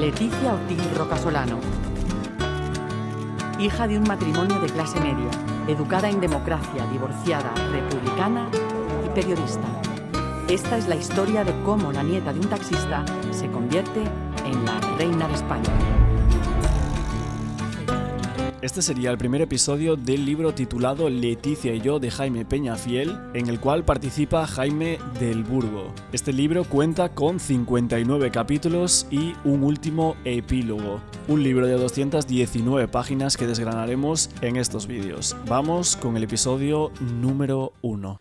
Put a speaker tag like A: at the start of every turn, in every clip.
A: Leticia Ortiz Rocasolano. Hija de un matrimonio de clase media, educada en democracia, divorciada, republicana y periodista. Esta es la historia de cómo la nieta de un taxista se convierte en la reina de España.
B: Este sería el primer episodio del libro titulado Leticia y yo de Jaime Peñafiel, en el cual participa Jaime del Burgo. Este libro cuenta con 59 capítulos y un último epílogo. Un libro de 219 páginas que desgranaremos en estos vídeos. Vamos con el episodio número 1.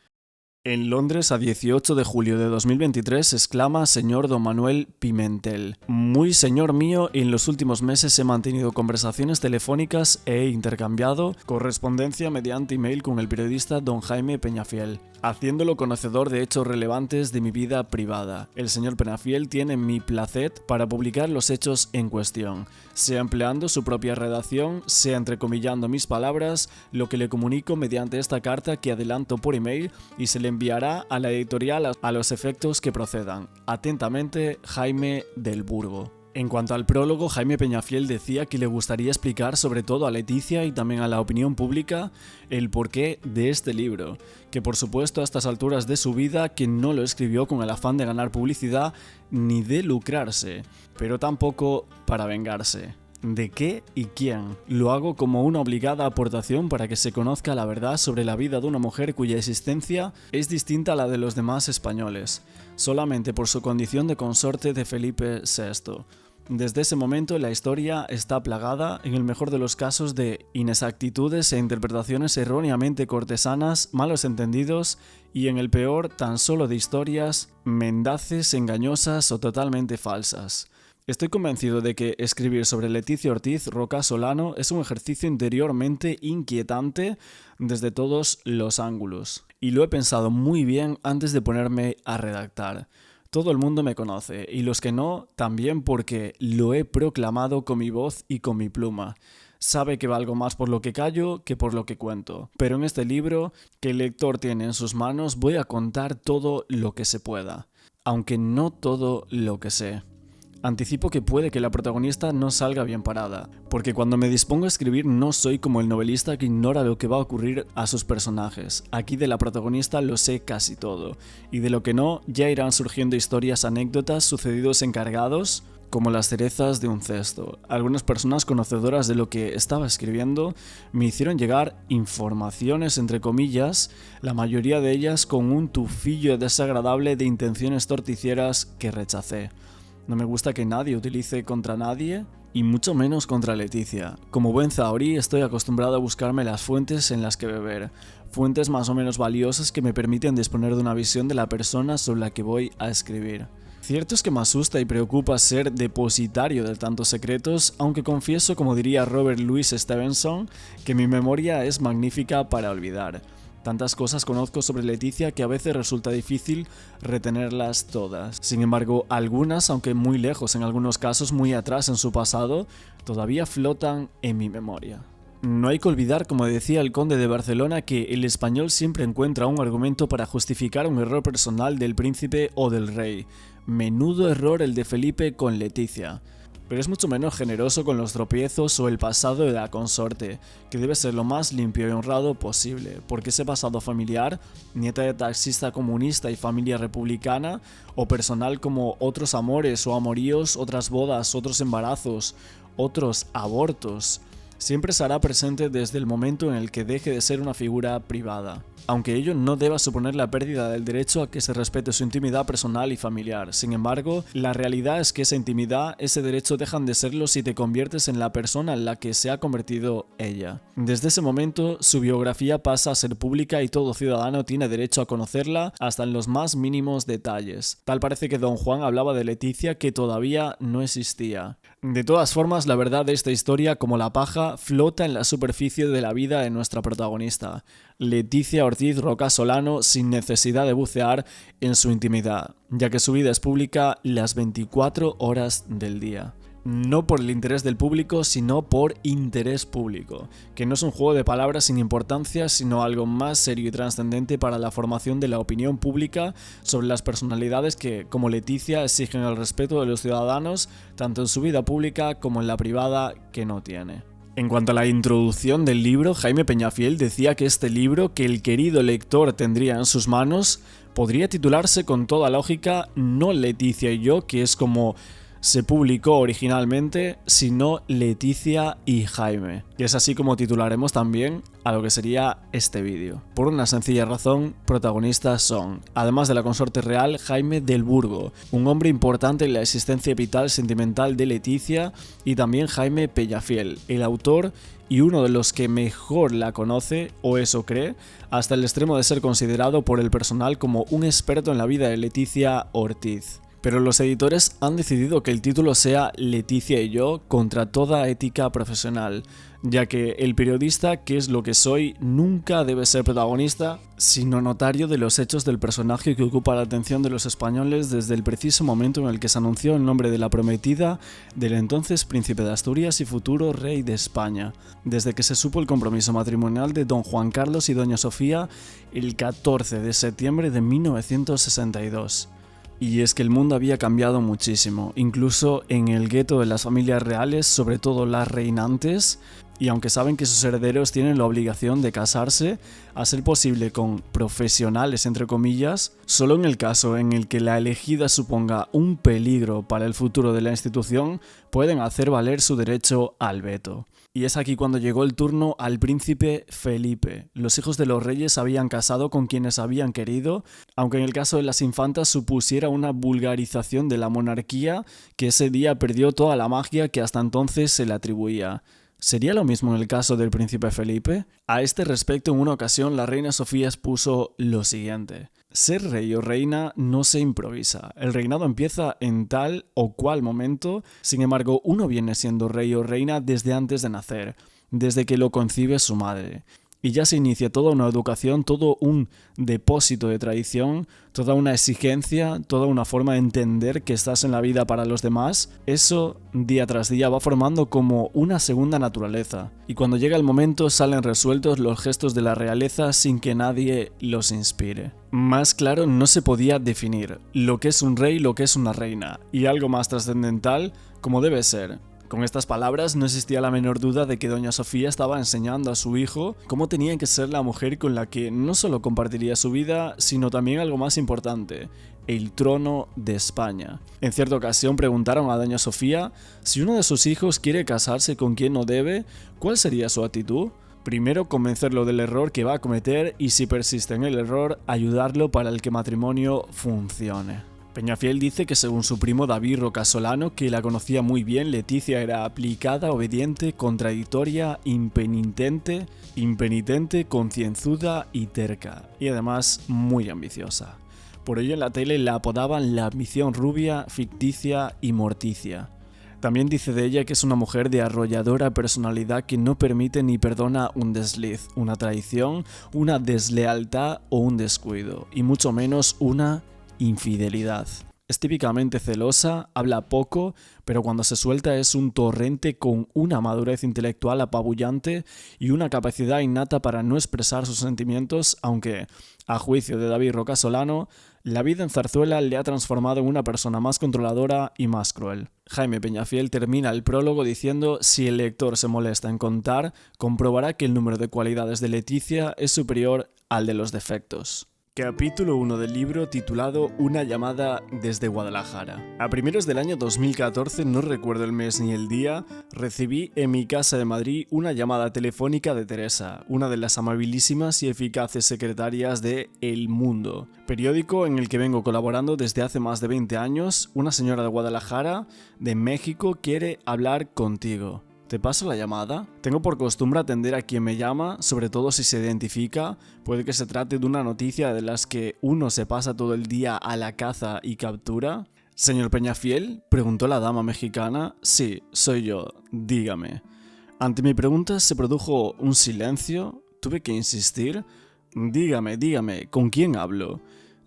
B: En Londres, a 18 de julio de 2023, exclama señor Don Manuel Pimentel. Muy señor mío, en los últimos meses he mantenido conversaciones telefónicas e he intercambiado correspondencia mediante email con el periodista Don Jaime Peñafiel, haciéndolo conocedor de hechos relevantes de mi vida privada. El señor Peñafiel tiene mi placet para publicar los hechos en cuestión, sea empleando su propia redacción, sea entrecomillando mis palabras, lo que le comunico mediante esta carta que adelanto por email y se le enviará a la editorial a los efectos que procedan. Atentamente, Jaime del Burgo. En cuanto al prólogo, Jaime Peñafiel decía que le gustaría explicar sobre todo a Leticia y también a la opinión pública el porqué de este libro, que por supuesto a estas alturas de su vida que no lo escribió con el afán de ganar publicidad ni de lucrarse, pero tampoco para vengarse. ¿De qué y quién? Lo hago como una obligada aportación para que se conozca la verdad sobre la vida de una mujer cuya existencia es distinta a la de los demás españoles, solamente por su condición de consorte de Felipe VI. Desde ese momento la historia está plagada, en el mejor de los casos, de inexactitudes e interpretaciones erróneamente cortesanas, malos entendidos y en el peor tan solo de historias mendaces, engañosas o totalmente falsas. Estoy convencido de que escribir sobre Leticia Ortiz Rocasolano es un ejercicio interiormente inquietante desde todos los ángulos. Y lo he pensado muy bien antes de ponerme a redactar. Todo el mundo me conoce, y los que no, también porque lo he proclamado con mi voz y con mi pluma. Sabe que valgo más por lo que callo que por lo que cuento. Pero en este libro, que el lector tiene en sus manos, voy a contar todo lo que se pueda, aunque no todo lo que sé. Anticipo que puede que la protagonista no salga bien parada, porque cuando me dispongo a escribir no soy como el novelista que ignora lo que va a ocurrir a sus personajes. Aquí de la protagonista lo sé casi todo, y de lo que no ya irán surgiendo historias, anécdotas, sucedidos encargados, como las cerezas de un cesto. Algunas personas conocedoras de lo que estaba escribiendo me hicieron llegar informaciones entre comillas, la mayoría de ellas con un tufillo desagradable de intenciones torticieras que rechacé. No me gusta que nadie utilice contra nadie, y mucho menos contra Leticia. Como buen zahorí estoy acostumbrado a buscarme las fuentes en las que beber, fuentes más o menos valiosas que me permiten disponer de una visión de la persona sobre la que voy a escribir. Cierto es que me asusta y preocupa ser depositario de tantos secretos, aunque confieso, como diría Robert Louis Stevenson, que mi memoria es magnífica para olvidar. Tantas cosas conozco sobre Leticia que a veces resulta difícil retenerlas todas. Sin embargo, algunas, aunque muy lejos, en algunos casos muy atrás en su pasado, todavía flotan en mi memoria. No hay que olvidar, como decía el conde de Barcelona, que el español siempre encuentra un argumento para justificar un error personal del príncipe o del rey. Menudo error el de Felipe con Leticia. Pero es mucho menos generoso con los tropiezos o el pasado de la consorte, que debe ser lo más limpio y honrado posible, porque ese pasado familiar, nieta de taxista comunista y familia republicana, o personal como otros amores o amoríos, otras bodas, otros embarazos, otros abortos, siempre estará presente desde el momento en el que deje de ser una figura privada. Aunque ello no deba suponer la pérdida del derecho a que se respete su intimidad personal y familiar. Sin embargo, la realidad es que esa intimidad, ese derecho dejan de serlo si te conviertes en la persona en la que se ha convertido ella. Desde ese momento, su biografía pasa a ser pública y todo ciudadano tiene derecho a conocerla hasta en los más mínimos detalles. Tal parece que Don Juan hablaba de Leticia que todavía no existía. De todas formas, la verdad de esta historia, como la paja, flota en la superficie de la vida de nuestra protagonista, Leticia Ortiz Rocasolano, sin necesidad de bucear en su intimidad, ya que su vida es pública las 24 horas del día. no por el interés del público, sino por interés público, que no es un juego de palabras sin importancia, sino algo más serio y trascendente para la formación de la opinión pública sobre las personalidades que, como Leticia, exigen el respeto de los ciudadanos, tanto en su vida pública como en la privada que no tiene. En cuanto a la introducción del libro, Jaime Peñafiel decía que este libro, que el querido lector tendría en sus manos, podría titularse con toda lógica no Leticia y yo, que es como se publicó originalmente, sino Leticia y Jaime. Y es así como titularemos también a lo que sería este vídeo. Por una sencilla razón, protagonistas son, además de la consorte real, Jaime del Burgo, un hombre importante en la existencia vital sentimental de Leticia, y también Jaime Peñafiel, el autor y uno de los que mejor la conoce, o eso cree, hasta el extremo de ser considerado por el personal como un experto en la vida de Leticia Ortiz. Pero los editores han decidido que el título sea Leticia y yo contra toda ética profesional, ya que el periodista, que es lo que soy, nunca debe ser protagonista, sino notario de los hechos del personaje que ocupa la atención de los españoles desde el preciso momento en el que se anunció el nombre de la prometida del entonces príncipe de Asturias y futuro rey de España, desde que se supo el compromiso matrimonial de don Juan Carlos y doña Sofía el 14 de septiembre de 1962. Y es que el mundo había cambiado muchísimo, incluso en el gueto de las familias reales, sobre todo las reinantes, y aunque saben que sus herederos tienen la obligación de casarse, a ser posible con profesionales entre comillas, solo en el caso en el que la elegida suponga un peligro para el futuro de la institución, pueden hacer valer su derecho al veto. Y es aquí cuando llegó el turno al príncipe Felipe. Los hijos de los reyes habían casado con quienes habían querido, aunque en el caso de las infantas supusiera una vulgarización de la monarquía que ese día perdió toda la magia que hasta entonces se le atribuía. ¿Sería lo mismo en el caso del príncipe Felipe? A este respecto, en una ocasión, la reina Sofía expuso lo siguiente: ser rey o reina no se improvisa, el reinado empieza en tal o cual momento, sin embargo, uno viene siendo rey o reina desde antes de nacer, desde que lo concibe su madre. Y ya se inicia toda una educación, todo un depósito de tradición, toda una exigencia, toda una forma de entender que estás en la vida para los demás. Eso, día tras día, va formando como una segunda naturaleza. Y cuando llega el momento, salen resueltos los gestos de la realeza sin que nadie los inspire. Más claro no se podía definir lo que es un rey, lo que es una reina, y algo más trascendental, como debe ser. Con estas palabras no existía la menor duda de que doña Sofía estaba enseñando a su hijo cómo tenía que ser la mujer con la que no solo compartiría su vida, sino también algo más importante, el trono de España. En cierta ocasión preguntaron a doña Sofía si uno de sus hijos quiere casarse con quien no debe, ¿cuál sería su actitud? Primero, convencerlo del error que va a cometer y, si persiste en el error, ayudarlo para el que matrimonio funcione. Peñafiel dice que según su primo David Rocasolano, que la conocía muy bien, Leticia era aplicada, obediente, contradictoria, impenitente, concienzuda y terca, y además muy ambiciosa. Por ello en la tele la apodaban la ambición rubia, ficticia y morticia. También dice de ella que es una mujer de arrolladora personalidad que no permite ni perdona un desliz, una traición, una deslealtad o un descuido, y mucho menos una infidelidad. Es típicamente celosa, habla poco, pero cuando se suelta es un torrente con una madurez intelectual apabullante y una capacidad innata para no expresar sus sentimientos, aunque, a juicio de David Rocasolano, la vida en Zarzuela le ha transformado en una persona más controladora y más cruel. Jaime Peñafiel termina el prólogo diciendo: si el lector se molesta en contar, comprobará que el número de cualidades de Leticia es superior al de los defectos. Capítulo 1 del libro titulado Una llamada desde Guadalajara. A primeros del año 2014, no recuerdo el mes ni el día, recibí en mi casa de Madrid una llamada telefónica de Teresa, una de las amabilísimas y eficaces secretarias de El Mundo, periódico en el que vengo colaborando desde hace más de 20 años. Una señora de Guadalajara, de México, quiere hablar contigo. ¿Te paso la llamada? Tengo por costumbre atender a quien me llama, sobre todo si se identifica. Puede que se trate de una noticia de las que uno se pasa todo el día a la caza y captura. ¿Señor Peñafiel?, preguntó la dama mexicana. Sí, soy yo, dígame. Ante mi pregunta se produjo un silencio. Tuve que insistir. Dígame, ¿con quién hablo?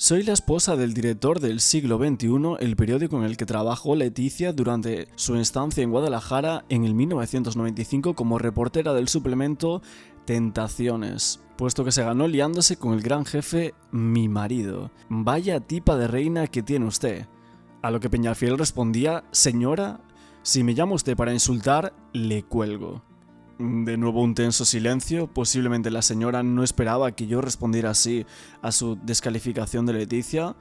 B: Soy la esposa del director del Siglo XXI, el periódico en el que trabajó Leticia durante su estancia en Guadalajara en el 1995 como reportera del suplemento Tentaciones, puesto que se ganó liándose con el gran jefe, mi marido. Vaya tipa de reina que tiene usted. A lo que Peñafiel respondía: señora, si me llama usted para insultar, le cuelgo. De nuevo un tenso silencio. Posiblemente la señora no esperaba que yo respondiera así a su descalificación de Leticia.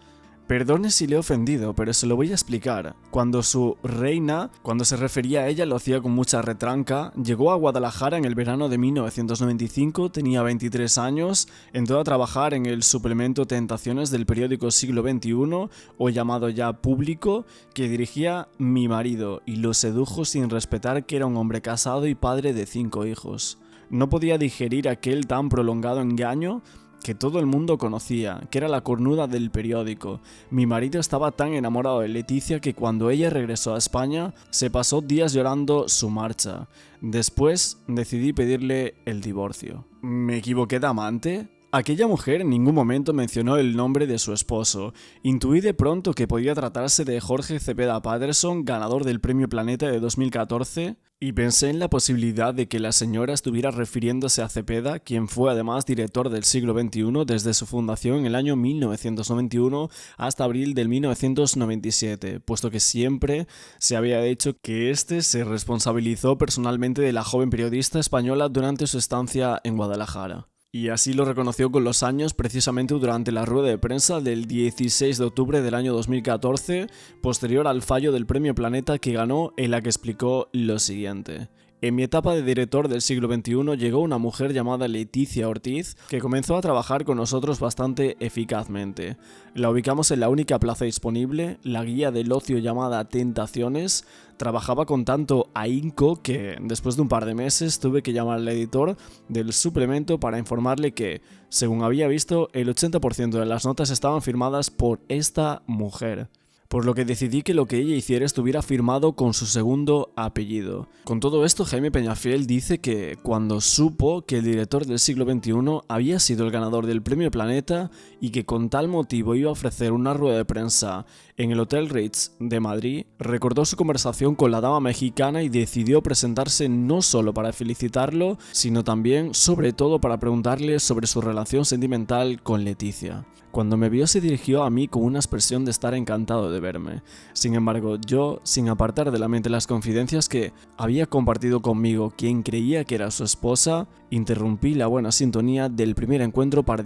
B: Perdone si le he ofendido, pero se lo voy a explicar. Cuando su reina, cuando se refería a ella, lo hacía con mucha retranca. Llegó a Guadalajara en el verano de 1995, tenía 23 años, entró a trabajar en el suplemento Tentaciones del periódico Siglo XXI, o llamado ya Público, que dirigía mi marido, y lo sedujo sin respetar que era un hombre casado y padre de 5 hijos. No podía digerir aquel tan prolongado engaño que todo el mundo conocía, que era la cornuda del periódico. Mi marido estaba tan enamorado de Leticia que cuando ella regresó a España se pasó días llorando su marcha. Después decidí pedirle el divorcio. ¿Me equivoqué de amante? Aquella mujer en ningún momento mencionó el nombre de su esposo. Intuí de pronto que podía tratarse de Jorge Cepeda Patterson, ganador del Premio Planeta de 2014, y pensé en la posibilidad de que la señora estuviera refiriéndose a Cepeda, quien fue además director del Siglo XXI desde su fundación en el año 1991 hasta abril del 1997, puesto que siempre se había dicho que este se responsabilizó personalmente de la joven periodista española durante su estancia en Guadalajara. Y así lo reconoció con los años, precisamente durante la rueda de prensa del 16 de octubre del año 2014, posterior al fallo del Premio Planeta que ganó, en la que explicó lo siguiente. En mi etapa de director del Siglo XXI llegó una mujer llamada Leticia Ortiz que comenzó a trabajar con nosotros bastante eficazmente. La ubicamos en la única plaza disponible, la guía del ocio llamada Tentaciones. Trabajaba con tanto ahínco que, después de un par de meses, tuve que llamar al editor del suplemento para informarle que, según había visto, el 80% de las notas estaban firmadas por esta mujer. Por lo que decidí que lo que ella hiciera estuviera firmado con su segundo apellido. Con todo esto, Jaime Peñafiel dice que cuando supo que el director del Siglo XXI había sido el ganador del Premio Planeta y que con tal motivo iba a ofrecer una rueda de prensa en el Hotel Ritz de Madrid, recordó su conversación con la dama mexicana y decidió presentarse no solo para felicitarlo, sino también, sobre todo, para preguntarle sobre su relación sentimental con Leticia. Cuando me vio se dirigió a mí con una expresión de estar encantado de verme. Sin embargo, yo, sin apartar de la mente las confidencias que había compartido conmigo quien creía que era su esposa, interrumpí la buena sintonía del primer encuentro para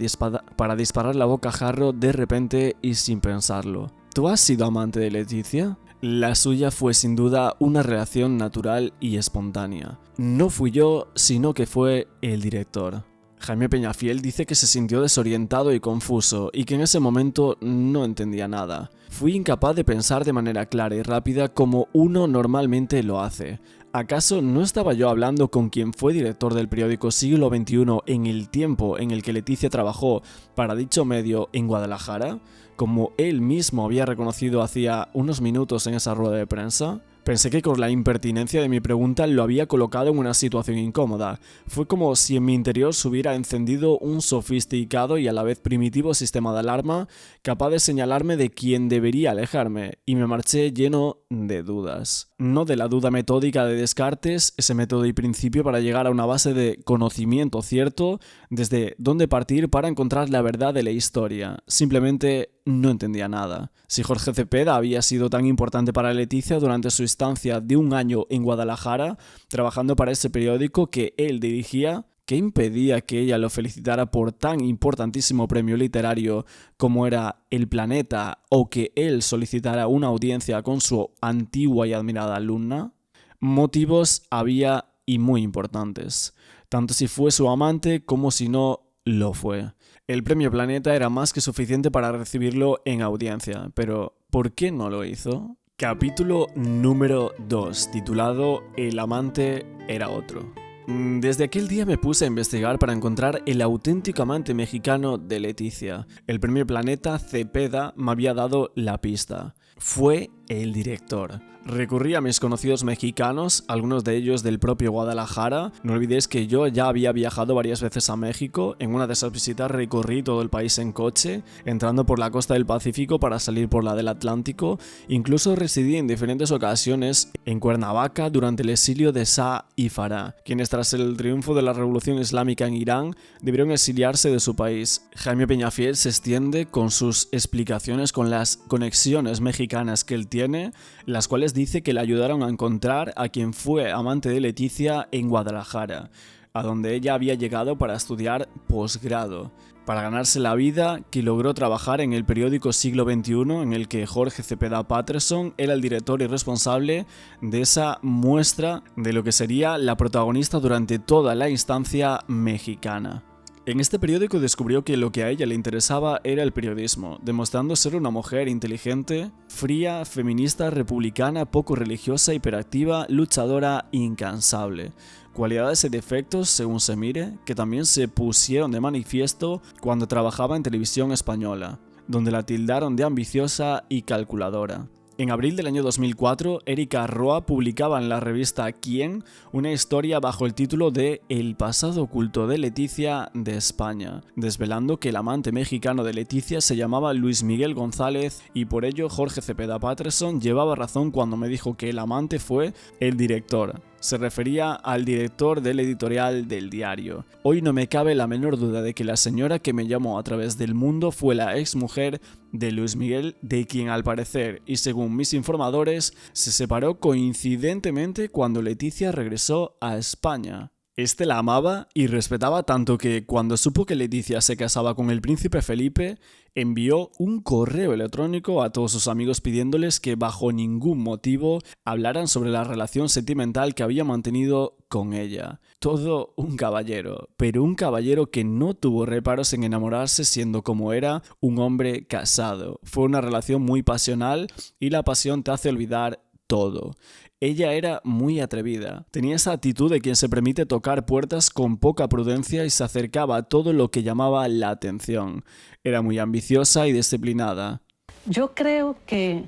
B: disparar la bocajarro de repente y sin pensarlo. ¿Tú has sido amante de Leticia? La suya fue sin duda una relación natural y espontánea. No fui yo, sino que fue el director. Jaime Peñafiel dice que se sintió desorientado y confuso y que en ese momento no entendía nada. Fui incapaz de pensar de manera clara y rápida como uno normalmente lo hace. ¿Acaso no estaba yo hablando con quien fue director del periódico Siglo XXI en el tiempo en el que Leticia trabajó para dicho medio en Guadalajara, como él mismo había reconocido hacía unos minutos en esa rueda de prensa? Pensé que con la impertinencia de mi pregunta lo había colocado en una situación incómoda. Fue como si en mi interior se hubiera encendido un sofisticado y a la vez primitivo sistema de alarma capaz de señalarme de quién debería alejarme, y me marché lleno de dudas. No de la duda metódica de Descartes, ese método y principio para llegar a una base de conocimiento cierto, desde dónde partir para encontrar la verdad de la historia. Simplemente no entendía nada. Si Jorge Cepeda había sido tan importante para Leticia durante su estancia de un año en Guadalajara, trabajando para ese periódico que él dirigía, ¿qué impedía que ella lo felicitara por tan importantísimo premio literario como era El Planeta, o que él solicitara una audiencia con su antigua y admirada alumna? Motivos había, y muy importantes, tanto si fue su amante como si no lo fue. El Premio Planeta era más que suficiente para recibirlo en audiencia, pero ¿por qué no lo hizo? Capítulo número 2, titulado El amante era otro. Desde aquel día me puse a investigar para encontrar el auténtico amante mexicano de Leticia. El Premio Planeta Cepeda me había dado la pista. fue el director. Recurrí a mis conocidos mexicanos, algunos de ellos del propio Guadalajara. No olvidéis que yo ya había viajado varias veces a México. En una de esas visitas recorrí todo el país en coche, entrando por la costa del Pacífico para salir por la del Atlántico. Incluso residí en diferentes ocasiones en Cuernavaca durante el exilio de Shah y Farah, quienes tras el triunfo de la Revolución Islámica en Irán debieron exiliarse de su país. Jaime Peñafiel se extiende con sus explicaciones con las conexiones mexicanas que él tiene, las cuales dice que le ayudaron a encontrar a quien fue amante de Leticia en Guadalajara, a donde ella había llegado para estudiar posgrado. Para ganarse la vida, que logró trabajar en el periódico Siglo XXI, en el que Jorge Cepeda Patterson era el director y responsable de esa muestra de lo que sería la protagonista durante toda la instancia mexicana. En este periódico descubrió que lo que a ella le interesaba era el periodismo, demostrando ser una mujer inteligente, fría, feminista, republicana, poco religiosa, hiperactiva, luchadora, incansable. Cualidades y defectos, según se mire, que también se pusieron de manifiesto cuando trabajaba en televisión española, donde la tildaron de ambiciosa y calculadora. En abril del año 2004, Erika Roa publicaba en la revista Quién una historia bajo el título de El pasado oculto de Leticia de España, desvelando que el amante mexicano de Leticia se llamaba Luis Miguel González y por ello Jorge Cepeda Patterson llevaba razón cuando me dijo que el amante fue el director. Se refería al director del editorial del diario. Hoy no me cabe la menor duda de que la señora que me llamó a través del mundo fue la exmujer de Luis Miguel, de quien al parecer, y según mis informadores, se separó coincidentemente cuando Leticia regresó a España. Este la amaba y respetaba tanto que, cuando supo que Leticia se casaba con el príncipe Felipe, envió un correo electrónico a todos sus amigos pidiéndoles que bajo ningún motivo hablaran sobre la relación sentimental que había mantenido con ella. Todo un caballero, pero un caballero que no tuvo reparos en enamorarse siendo como era un hombre casado. Fue una relación muy pasional y la pasión te hace olvidar todo. Ella era muy atrevida, tenía esa actitud de quien se permite tocar puertas con poca prudencia y se acercaba a todo lo que llamaba la atención. Era muy ambiciosa y disciplinada.
C: Yo creo que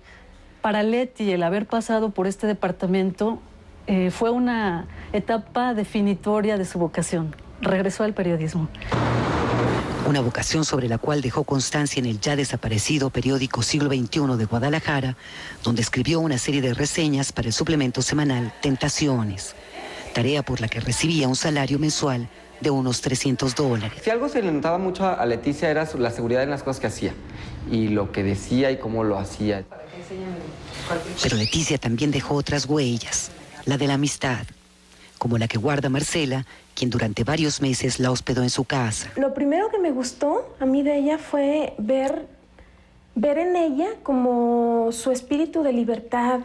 C: para Leti el haber pasado por este departamento fue una etapa definitoria de su vocación. Regresó al periodismo.
D: Una vocación sobre la cual dejó constancia en el ya desaparecido periódico Siglo XXI de Guadalajara, donde escribió una serie de reseñas para el suplemento semanal Tentaciones, tarea por la que recibía un salario mensual de unos $300.
E: Si algo se le notaba mucho a Leticia era la seguridad en las cosas que hacía, y lo que decía y cómo lo hacía.
D: Pero Leticia también dejó otras huellas, la de la amistad, como la que guarda Marcela, quien durante varios meses la hospedó en su casa.
F: Lo primero que me gustó a mí de ella fue ver en ella como su espíritu de libertad,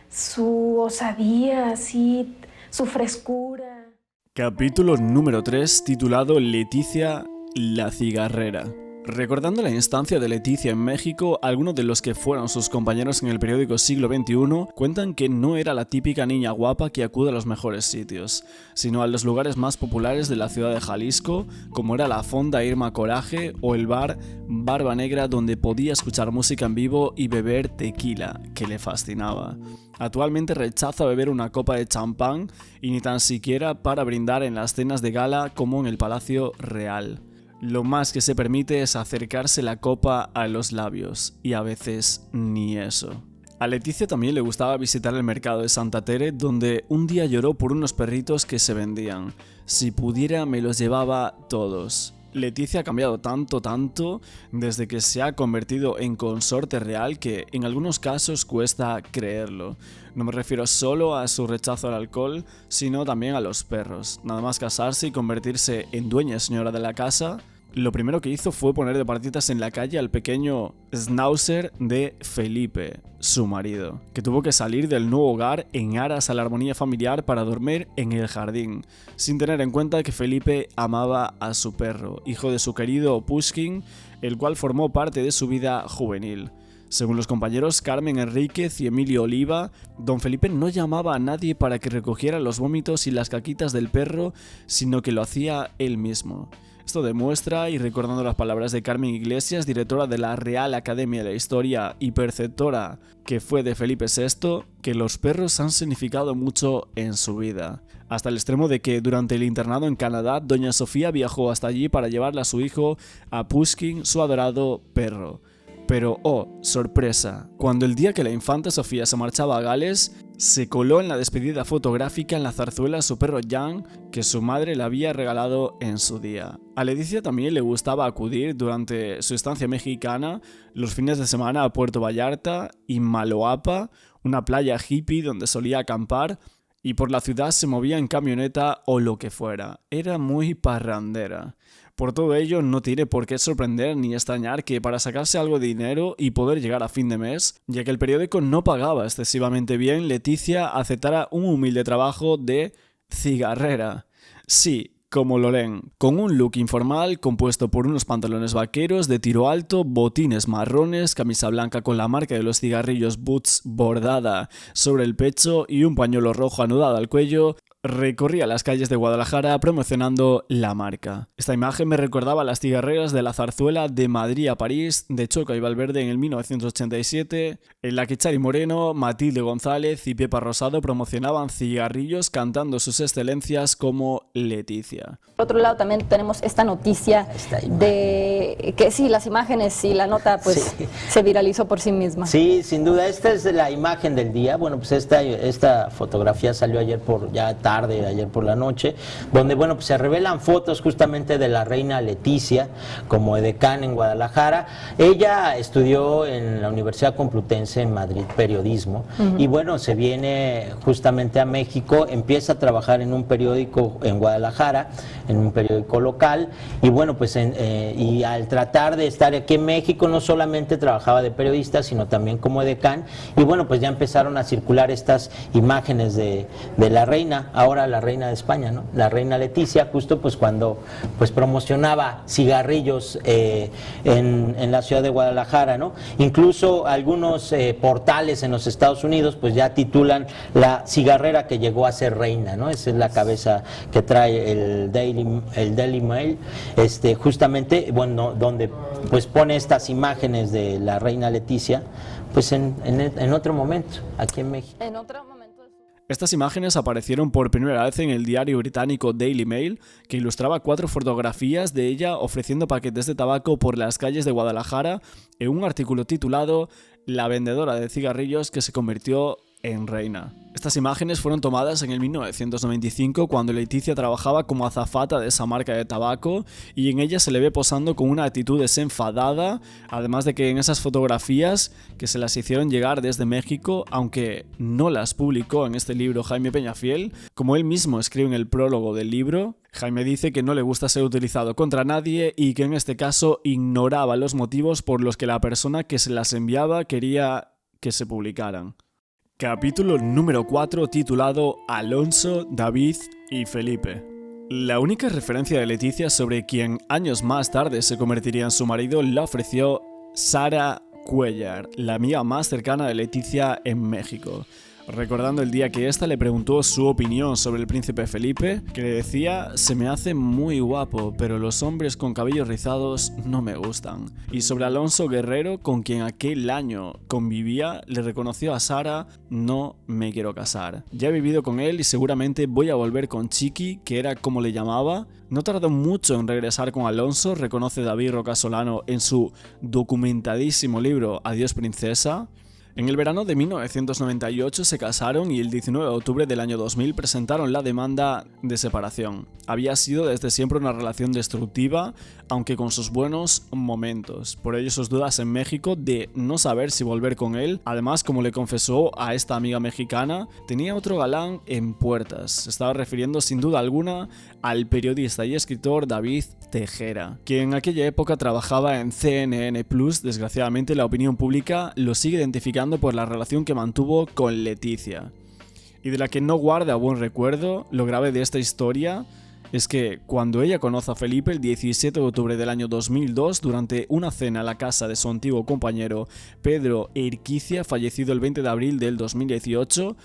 F: su osadía, así, su frescura.
B: Capítulo número 3, titulado Leticia la cigarrera. Recordando la instancia de Leticia en México, algunos de los que fueron sus compañeros en el periódico Siglo XXI cuentan que no era la típica niña guapa que acude a los mejores sitios, sino a los lugares más populares de la ciudad de Jalisco, como era la Fonda Irma Coraje o el bar Barba Negra, donde podía escuchar música en vivo y beber tequila, que le fascinaba. Actualmente rechaza beber una copa de champán y ni tan siquiera para brindar en las cenas de gala como en el Palacio Real. Lo más que se permite es acercarse la copa a los labios, y a veces ni eso. A Leticia también le gustaba visitar el mercado de Santa Tere, donde un día lloró por unos perritos que se vendían. Si pudiera me los llevaba todos. Leticia ha cambiado tanto desde que se ha convertido en consorte real que en algunos casos cuesta creerlo. No me refiero solo a su rechazo al alcohol, sino también a los perros. Nada más casarse y convertirse en dueña y señora de la casa, lo primero que hizo fue poner de partitas en la calle al pequeño Schnauzer de Felipe, su marido, que tuvo que salir del nuevo hogar en aras a la armonía familiar para dormir en el jardín, sin tener en cuenta que Felipe amaba a su perro, hijo de su querido Pushkin, el cual formó parte de su vida juvenil. Según los compañeros Carmen Enríquez y Emilio Oliva, don Felipe no llamaba a nadie para que recogiera los vómitos y las caquitas del perro, sino que lo hacía él mismo. Esto demuestra, y recordando las palabras de Carmen Iglesias, directora de la Real Academia de la Historia y preceptora que fue de Felipe VI, que los perros han significado mucho en su vida. Hasta el extremo de que durante el internado en Canadá, doña Sofía viajó hasta allí para llevarle a su hijo a Pushkin, su adorado perro. Pero, oh, sorpresa, cuando el día que la infanta Sofía se marchaba a Gales, se coló en la despedida fotográfica en la zarzuela su perro Jan, que su madre le había regalado en su día. A Leticia también le gustaba acudir durante su estancia mexicana los fines de semana a Puerto Vallarta y Maloapa, una playa hippie donde solía acampar, y por la ciudad se movía en camioneta o lo que fuera. Era muy parrandera. Por todo ello, no tiene por qué sorprender ni extrañar que para sacarse algo de dinero y poder llegar a fin de mes, ya que el periódico no pagaba excesivamente bien, Leticia aceptara un humilde trabajo de cigarrera. Sí, como lo leen, con un look informal compuesto por unos pantalones vaqueros de tiro alto, botines marrones, camisa blanca con la marca de los cigarrillos Boots bordada sobre el pecho y un pañuelo rojo anudado al cuello, recorría las calles de Guadalajara promocionando la marca. Esta imagen me recordaba a las cigarreras de la zarzuela de Madrid a París de Choca y Valverde en el 1987, en la que Chari Moreno, Matilde González y Pepa Rosado promocionaban cigarrillos cantando sus excelencias como Leticia.
G: Por otro lado, también tenemos esta noticia de que sí, las imágenes y la nota pues se viralizó por sí misma.
H: Sí, sin duda, esta es la imagen del día. Bueno, pues esta fotografía salió ayer ayer por la noche, donde bueno, pues se revelan fotos justamente de la reina Leticia como edecán en Guadalajara. Ella estudió en la Universidad Complutense en Madrid periodismo y bueno, se viene justamente a México, empieza a trabajar en un periódico en Guadalajara, en un periódico local, y bueno, pues y al tratar de estar aquí en México no solamente trabajaba de periodista, sino también como edecán, y bueno, pues ya empezaron a circular estas imágenes de la reina, ahora la reina de España, ¿no? La reina Leticia, justo pues cuando pues promocionaba cigarrillos en la ciudad de Guadalajara, ¿no? Incluso algunos portales en los Estados Unidos pues ya titulan la cigarrera que llegó a ser reina, ¿no? Esa es la cabeza que trae el Daily Mail, justamente, bueno, donde pues pone estas imágenes de la reina Leticia pues en otro momento aquí en México.
G: En otro momento.
B: Estas imágenes aparecieron por primera vez en el diario británico Daily Mail, que ilustraba 4 fotografías de ella ofreciendo paquetes de tabaco por las calles de Guadalajara en un artículo titulado "La vendedora de cigarrillos que se convirtió en reina". Estas imágenes fueron tomadas en el 1995 cuando Leticia trabajaba como azafata de esa marca de tabaco, y en ella se le ve posando con una actitud desenfadada, además de que en esas fotografías que se las hicieron llegar desde México, aunque no las publicó en este libro Jaime Peñafiel, como él mismo escribe en el prólogo del libro, Jaime dice que no le gusta ser utilizado contra nadie y que en este caso ignoraba los motivos por los que la persona que se las enviaba quería que se publicaran. Capítulo número 4, titulado Alonso, David y Felipe. La única referencia de Leticia sobre quien años más tarde se convertiría en su marido la ofreció Sara Cuellar, la amiga más cercana de Leticia en México, recordando el día que ésta le preguntó su opinión sobre el príncipe Felipe, que le decía: "Se me hace muy guapo, pero los hombres con cabellos rizados no me gustan". Y sobre Alonso Guerrero, con quien aquel año convivía, le reconoció a Sara: "No me quiero casar. Ya he vivido con él y seguramente voy a volver con Chiqui", que era como le llamaba. No tardó mucho en regresar con Alonso, reconoce David Rocasolano en su documentadísimo libro Adiós Princesa. En el verano de 1998 se casaron y el 19 de octubre del año 2000 presentaron la demanda de separación. Había sido desde siempre una relación destructiva, aunque con sus buenos momentos. Por ello sus dudas en México de no saber si volver con él. Además, como le confesó a esta amiga mexicana, tenía otro galán en puertas. Se estaba refiriendo sin duda alguna al periodista y escritor David Tejera, quien en aquella época trabajaba en CNN+. Desgraciadamente la opinión pública lo sigue identificando por la relación que mantuvo con Leticia, y de la que no guarda buen recuerdo. Lo grave de esta historia es que cuando ella conoce a Felipe el 17 de octubre del año 2002, durante una cena a la casa de su antiguo compañero Pedro Erquicia, fallecido el 20 de abril del 2018,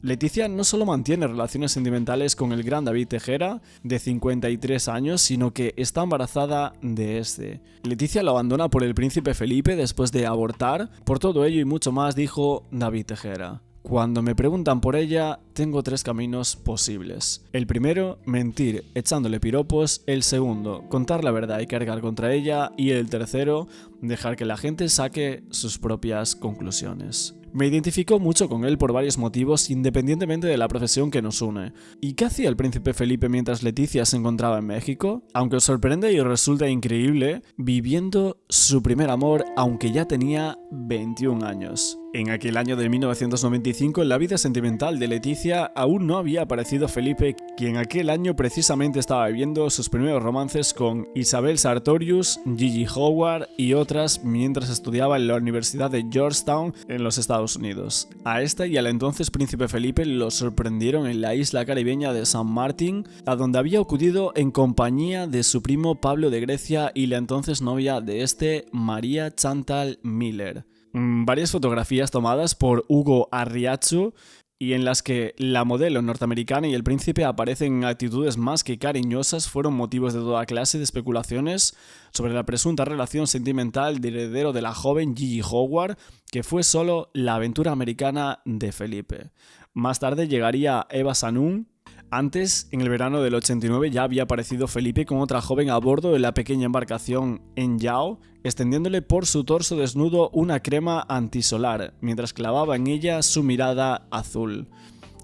B: Leticia no solo mantiene relaciones sentimentales con el gran David Tejera, de 53 años, sino que está embarazada de este. Leticia lo abandona por el príncipe Felipe después de abortar. Por todo ello y mucho más, dijo David Tejera: cuando me preguntan por ella, tengo 3 caminos posibles. El primero, mentir echándole piropos. El segundo, contar la verdad y cargar contra ella. Y el tercero, dejar que la gente saque sus propias conclusiones. Me identifico mucho con él por varios motivos, independientemente de la profesión que nos une. ¿Y qué hacía el príncipe Felipe mientras Leticia se encontraba en México? Aunque os sorprende y os resulta increíble, viviendo su primer amor, aunque ya tenía 21 años. En aquel año de 1995, en la vida sentimental de Leticia aún no había aparecido Felipe, quien aquel año precisamente estaba viviendo sus primeros romances con Isabel Sartorius, Gigi Howard y otras mientras estudiaba en la Universidad de Georgetown en los Estados Unidos. A esta y al entonces príncipe Felipe lo sorprendieron en la isla caribeña de San Martín, a donde había acudido en compañía de su primo Pablo de Grecia y la entonces novia de este, María Chantal Miller. Varias fotografías tomadas por Hugo Arriazu y en las que la modelo norteamericana y el príncipe aparecen en actitudes más que cariñosas fueron motivos de toda clase de especulaciones sobre la presunta relación sentimental del heredero de la joven Gigi Howard, que fue solo la aventura americana de Felipe. Más tarde llegaría Eva Sanún. Antes, en el verano del 89, ya había aparecido Felipe con otra joven a bordo de la pequeña embarcación en Yao, extendiéndole por su torso desnudo una crema antisolar, mientras clavaba en ella su mirada azul.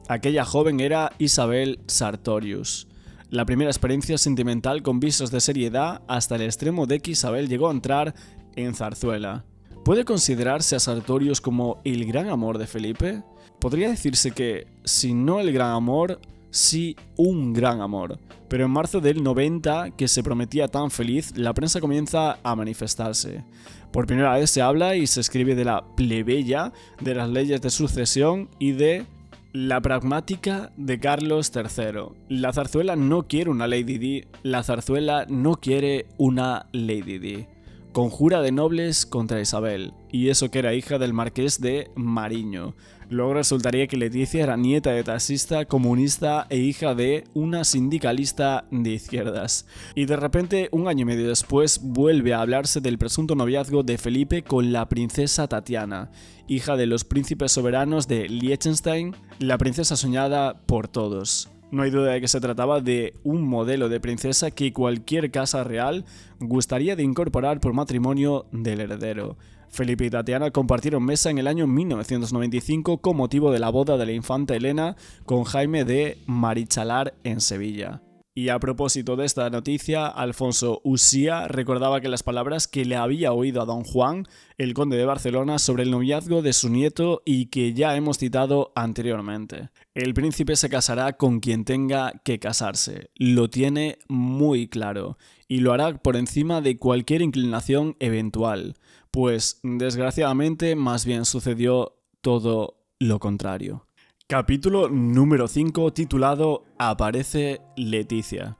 B: Aquella joven era Isabel Sartorius. La primera experiencia sentimental con visos de seriedad, hasta el extremo de que Isabel llegó a entrar en Zarzuela. ¿Puede considerarse a Sartorius como el gran amor de Felipe? Podría decirse que, si no el gran amor, sí un gran amor. Pero en marzo del 90, que se prometía tan feliz, la prensa comienza a manifestarse. Por primera vez se habla y se escribe de la plebeya, de las leyes de sucesión y de la pragmática de Carlos III. La zarzuela no quiere una Lady Di, la zarzuela no quiere una Lady Di. Conjura de nobles contra Isabel, y eso que era hija del marqués de Mariño. Luego resultaría que Leticia era nieta de taxista, comunista e hija de una sindicalista de izquierdas. Y de repente, un año y medio después, vuelve a hablarse del presunto noviazgo de Felipe con la princesa Tatiana, hija de los príncipes soberanos de Liechtenstein, la princesa soñada por todos. No hay duda de que se trataba de un modelo de princesa que cualquier casa real gustaría de incorporar por matrimonio del heredero. Felipe y Tatiana compartieron mesa en el año 1995 con motivo de la boda de la infanta Elena con Jaime de Marichalar en Sevilla. Y a propósito de esta noticia, Alfonso Usía recordaba que las palabras que le había oído a don Juan, el conde de Barcelona, sobre el noviazgo de su nieto y que ya hemos citado anteriormente. El príncipe se casará con quien tenga que casarse, lo tiene muy claro, y lo hará por encima de cualquier inclinación eventual, pues desgraciadamente más bien sucedió todo lo contrario. Capítulo número 5, titulado Aparece Leticia.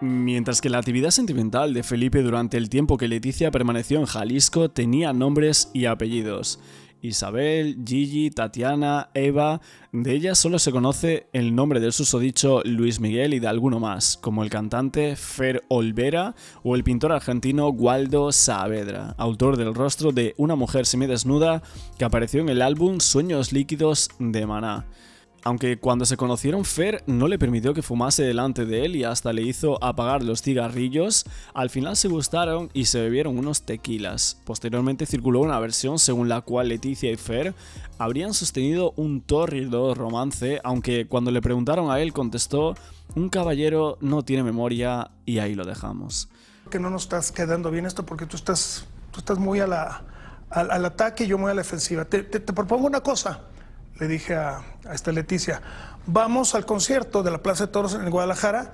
B: Mientras que la actividad sentimental de Felipe durante el tiempo que Leticia permaneció en Jalisco tenía nombres y apellidos. Isabel, Gigi, Tatiana, Eva. De ellas solo se conoce el nombre del susodicho Luis Miguel y de alguno más, como el cantante Fer Olvera o el pintor argentino Waldo Saavedra, autor del rostro de una mujer semidesnuda que apareció en el álbum Sueños Líquidos de Maná. Aunque cuando se conocieron, Fer no le permitió que fumase delante de él y hasta le hizo apagar los cigarrillos. Al final se gustaron y se bebieron unos tequilas. Posteriormente circuló una versión según la cual Leticia y Fer habrían sostenido un tórrido romance, aunque cuando le preguntaron a él contestó: un caballero no tiene memoria, y ahí lo dejamos.
I: Que no nos estás quedando bien esto porque tú estás muy al ataque y yo muy a la defensiva. Te propongo una cosa. Le dije a esta Leticia, vamos al concierto de la Plaza de Toros en Guadalajara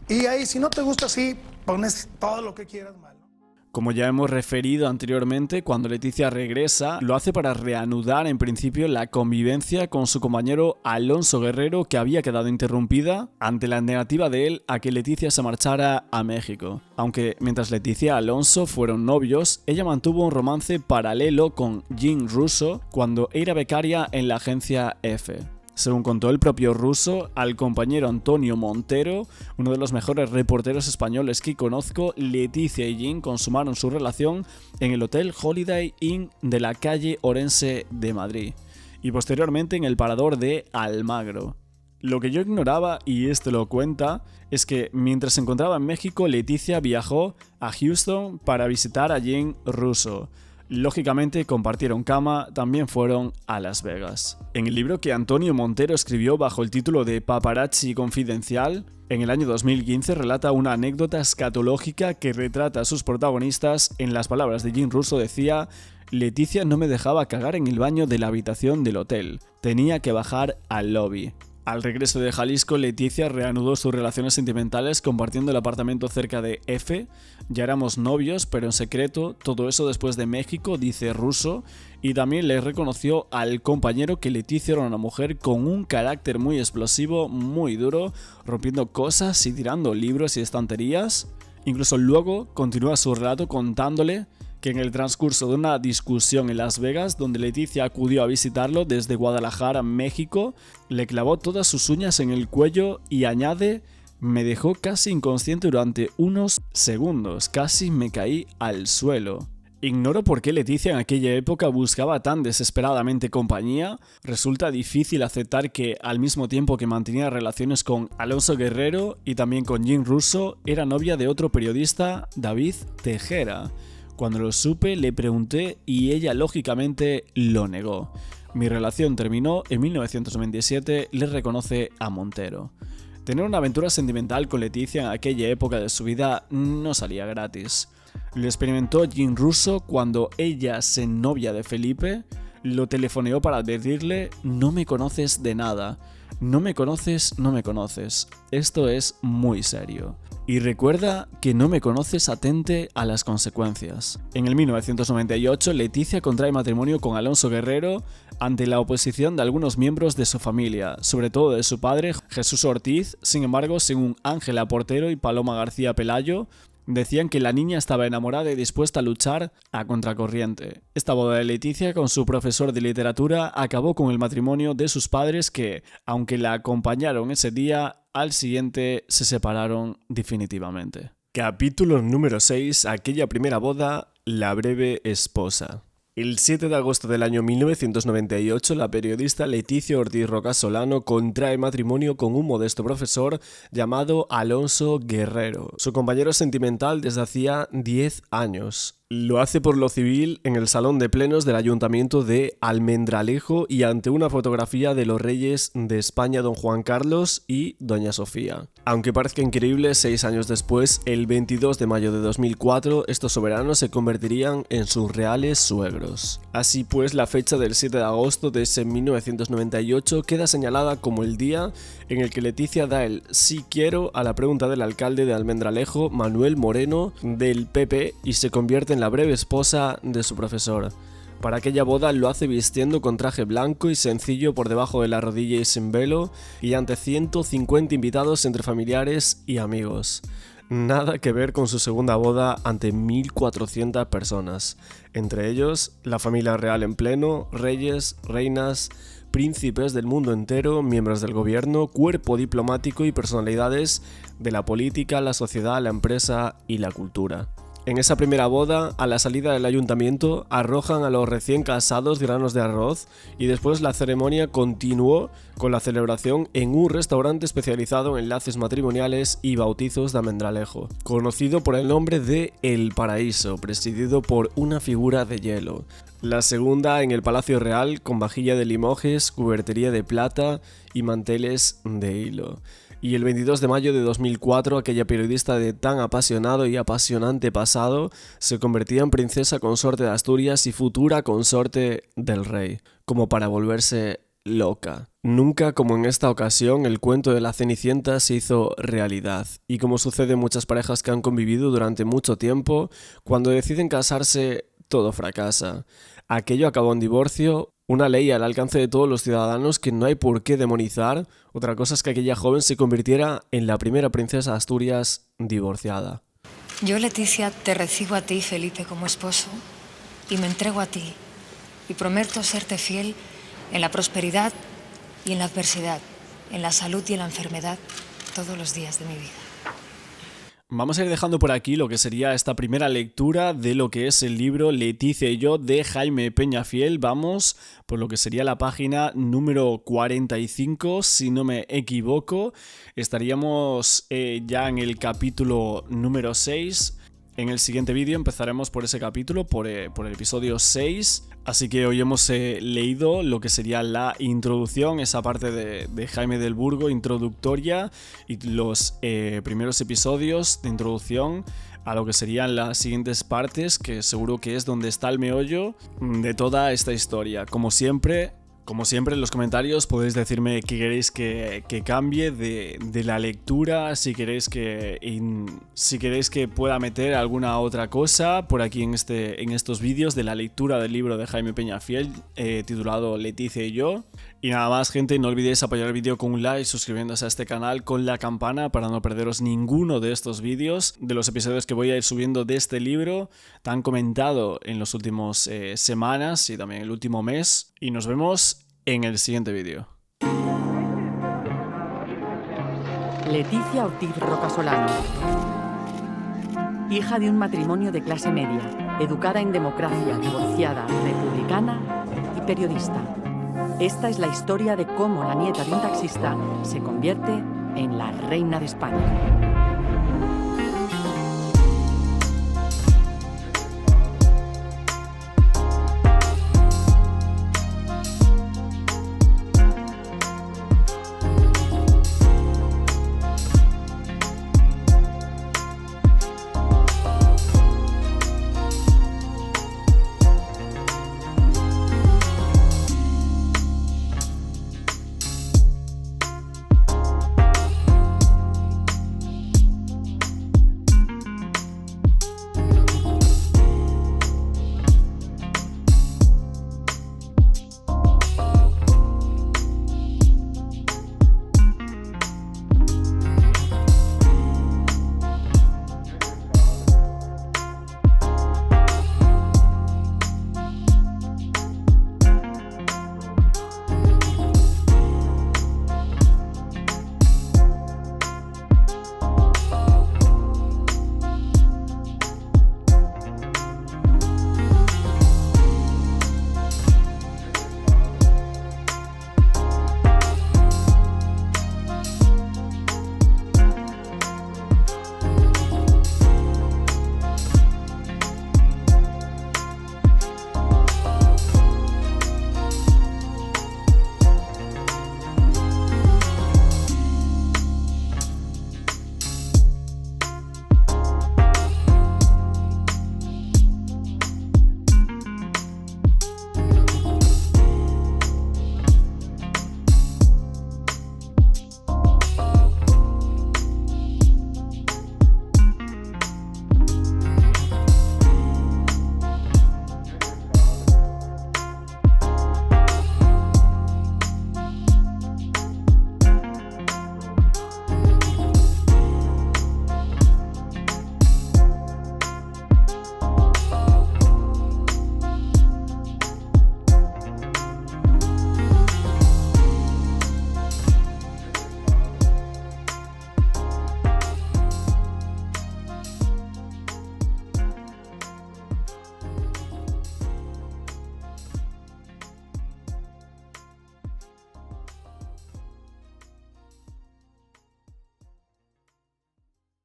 I: y ahí si no te gusta así, pones todo lo que quieras mal, ¿no?
B: Como ya hemos referido anteriormente, cuando Leticia regresa, lo hace para reanudar en principio la convivencia con su compañero Alonso Guerrero, que había quedado interrumpida ante la negativa de él a que Leticia se marchara a México. Aunque mientras Leticia y Alonso fueron novios, ella mantuvo un romance paralelo con Jim Russo cuando era becaria en la agencia F. Según contó el propio Russo, al compañero Antonio Montero, uno de los mejores reporteros españoles que conozco, Leticia y Jean consumaron su relación en el Hotel Holiday Inn de la calle Orense de Madrid y posteriormente en el parador de Almagro. Lo que yo ignoraba, y este lo cuenta, es que mientras se encontraba en México, Leticia viajó a Houston para visitar a Jean Russo. Lógicamente compartieron cama, también fueron a Las Vegas. En el libro que Antonio Montero escribió bajo el título de Paparazzi Confidencial, en el año 2015 relata una anécdota escatológica que retrata a sus protagonistas. En las palabras de Jean Russo decía: Leticia no me dejaba cagar en el baño de la habitación del hotel, tenía que bajar al lobby. Al regreso de Jalisco, Leticia reanudó sus relaciones sentimentales compartiendo el apartamento cerca de F. Ya éramos novios, pero en secreto, todo eso después de México, dice Russo, y también le reconoció al compañero que Leticia era una mujer con un carácter muy explosivo, muy duro, rompiendo cosas y tirando libros y estanterías. Incluso luego continúa su relato contándole que en el transcurso de una discusión en Las Vegas, donde Leticia acudió a visitarlo desde Guadalajara, México, le clavó todas sus uñas en el cuello y añade: me dejó casi inconsciente durante unos segundos, casi me caí al suelo. Ignoro por qué Leticia en aquella época buscaba tan desesperadamente compañía. Resulta difícil aceptar que, al mismo tiempo que mantenía relaciones con Alonso Guerrero y también con Jean Russo, era novia de otro periodista, David Tejera. Cuando lo supe, le pregunté y ella lógicamente lo negó. Mi relación terminó en 1997, le reconoce a Montero. Tener una aventura sentimental con Leticia en aquella época de su vida no salía gratis. Lo experimentó Jean Russo cuando ella, se novia de Felipe, lo telefoneó para advertirle: no me conoces de nada, no me conoces, no me conoces. Esto es muy serio. Y recuerda que no me conoces, atente a las consecuencias. En el 1998, Leticia contrae matrimonio con Alonso Guerrero ante la oposición de algunos miembros de su familia, sobre todo de su padre, Jesús Ortiz. Sin embargo, según Ángela Portero y Paloma García Pelayo, decían que la niña estaba enamorada y dispuesta a luchar a contracorriente. Esta boda de Leticia con su profesor de literatura acabó con el matrimonio de sus padres que, aunque la acompañaron ese día, al siguiente se separaron definitivamente. Capítulo número 6. Aquella primera boda, la breve esposa. El 7 de agosto del año 1998, la periodista Leticia Ortiz Roca Solano contrae matrimonio con un modesto profesor llamado Alonso Guerrero, su compañero sentimental desde hacía 10 años. Lo hace por lo civil en el salón de plenos del Ayuntamiento de Almendralejo y ante una fotografía de los reyes de España, don Juan Carlos y doña Sofía. Aunque parezca increíble, 6 años después, el 22 de mayo de 2004, estos soberanos se convertirían en sus reales suegros. Así pues, la fecha del 7 de agosto de ese 1998 queda señalada como el día en el que Leticia da el sí quiero a la pregunta del alcalde de Almendralejo, Manuel Moreno, del PP, y se convierte en la breve esposa de su profesor. Para aquella boda lo hace vistiendo con traje blanco y sencillo por debajo de la rodilla y sin velo, y ante 150 invitados entre familiares y amigos. Nada que ver con su segunda boda ante 1.400 personas, entre ellos la familia real en pleno, reyes, reinas, príncipes del mundo entero, miembros del gobierno, cuerpo diplomático y personalidades de la política, la sociedad, la empresa y la cultura. En esa primera boda, a la salida del ayuntamiento, arrojan a los recién casados granos de arroz y después la ceremonia continuó con la celebración en un restaurante especializado en enlaces matrimoniales y bautizos de Almendralejo, conocido por el nombre de El Paraíso, presidido por una figura de hielo. La segunda en el Palacio Real, con vajilla de limojes, cubertería de plata y manteles de hilo. Y el 22 de mayo de 2004, aquella periodista de tan apasionado y apasionante pasado se convertía en princesa consorte de Asturias y futura consorte del rey, como para volverse loca. Nunca como en esta ocasión el cuento de la Cenicienta se hizo realidad, y como sucede en muchas parejas que han convivido durante mucho tiempo, cuando deciden casarse todo fracasa. Aquello acabó en divorcio, una ley al alcance de todos los ciudadanos que no hay por qué demonizar. Otra cosa es que aquella joven se convirtiera en la primera princesa de Asturias divorciada.
J: Yo, Leticia, te recibo a ti, Felipe, como esposo, y me entrego a ti, y prometo serte fiel en la prosperidad y en la adversidad, en la salud y en la enfermedad, todos los días de mi vida.
B: Vamos a ir dejando por aquí lo que sería esta primera lectura de lo que es el libro Leticia y yo de Jaime Peñafiel. Vamos por lo que sería la página número 45, si no me equivoco. Estaríamos ya en el capítulo número 6. En el siguiente vídeo empezaremos por ese capítulo, por el episodio 6. Así que hoy hemos leído lo que sería la introducción, esa parte de Jaime del Burgo, introductoria, y los primeros episodios de introducción a lo que serían las siguientes partes, que seguro que es donde está el meollo de toda esta historia. Como siempre en los comentarios podéis decirme qué queréis que cambie de la lectura, si queréis que pueda meter alguna otra cosa por aquí en estos vídeos de la lectura del libro de Jaime Peñafiel titulado Leticia y yo. Y nada más, gente, no olvidéis apoyar el vídeo con un like, suscribiéndose a este canal, con la campana para no perderos ninguno de estos vídeos, de los episodios que voy a ir subiendo de este libro tan comentado en las últimas semanas y también el último mes. Y nos vemos en el siguiente vídeo.
A: Leticia Ortiz Rocasolano, hija de un matrimonio de clase media, educada en democracia, divorciada, republicana y periodista. Esta es la historia de cómo la nieta de un taxista se convierte en la reina de España.